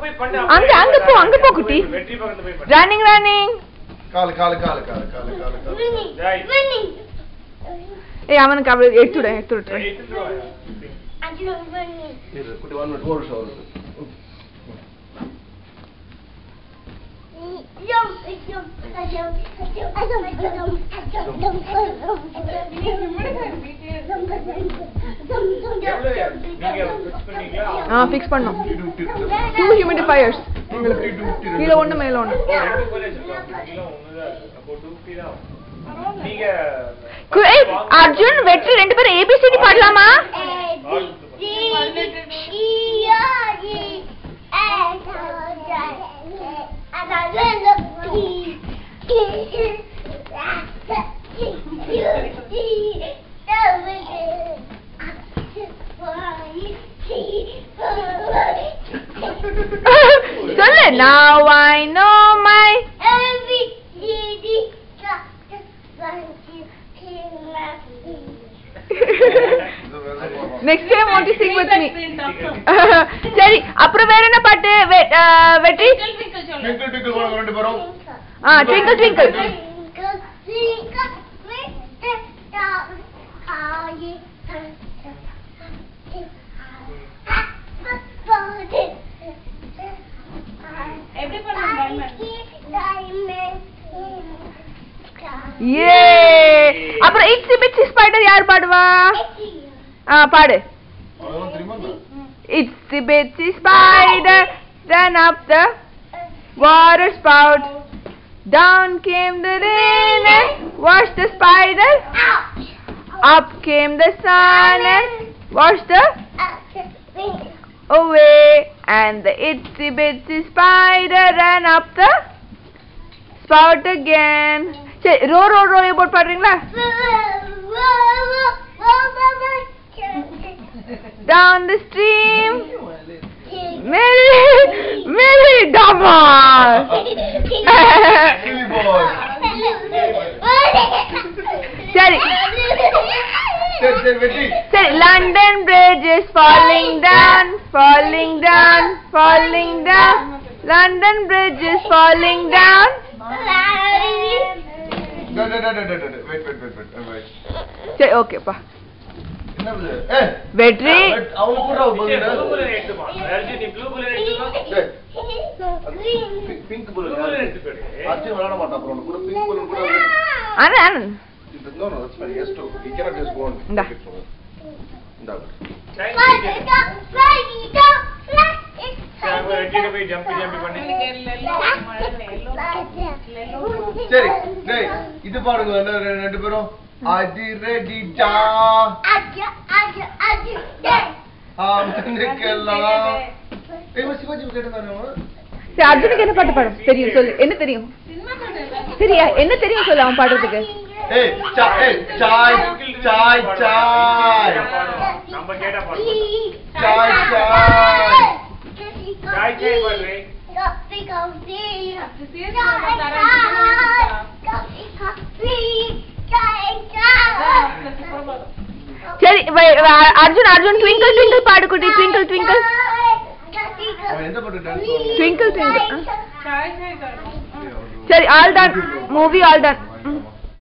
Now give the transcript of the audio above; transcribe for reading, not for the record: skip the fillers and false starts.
போய் பண்ணு அங்க போ குட்டி வெற்றி பக்கத்துல போய் பண்ணு ரன்னிங் கால் ஏய் அவனுக்கு அவளை எடுத்துடு குட்டி 1 minute ஒரு ஷவர் ஃபிக்ஸ் பண்ணோம் 2 humidifiers உங்களுக்கு கீழ ஒண்ணு மேல ஒண்ணு அர்ஜுன் வெற்றி ரெண்டு பேரும் ஏபிசிடி பாடலாமா சொல்லு now I know my next time want to sing with me சரி அப்புறம் வேற என்ன பாட்டு வெற்றி twinkle போடுங்க ரெண்டு பேரும் twinkle twinkle அப்புறம் இட்ஸி பிட்ஸி ஸ்பைடர் யார் பாடுவா பாடு ICSI பிட்ஸி spider ran up the water spout, down came the rain and washed the spider, up came the sun and washed the away, and the itsy bitsy spider ran up the spout again. Say row about padringa down the stream Merry Damas Sorry London Bridge is falling down London Bridge is falling down wait say okay pa வெற்றி அவங்க கூட blue bullet எடுத்துமா அர்ஜுன் நீ blue bullet எடுத்துமா pink bullet Arjun விளையாட மாட்டான் அப்புறம் கூட பிங்க் புல்லட் கூட அண்ணன் no that's fine yes to he cannot just go on இந்தா போய் ஜம்ப் பண்ணு சரி டேய் இது பாடுங்க ரெண்டு பேரும் Adi ready da Aja nikela ஏய் சிவாஜி கேட்டதானே சரி அர்ஜுனுக்கு என்ன பாட்டு பாடும் தெரியும் சொல்லு என்ன தெரியும் சரியா என்ன தெரியும் சொல்லு அவன் பாடுறதுக்கு ஏய் சாய் நம்ம கேட்டா பாடு சாய் பாடுறே சரி அர்ஜுன் ட்விங்கிள் ட்விங்கிள் பாடு குட்டி ட்விங்கிள் ட்விங்கிள் ட்விங்கிள் ட்விங்கிள் சரி all done movie all done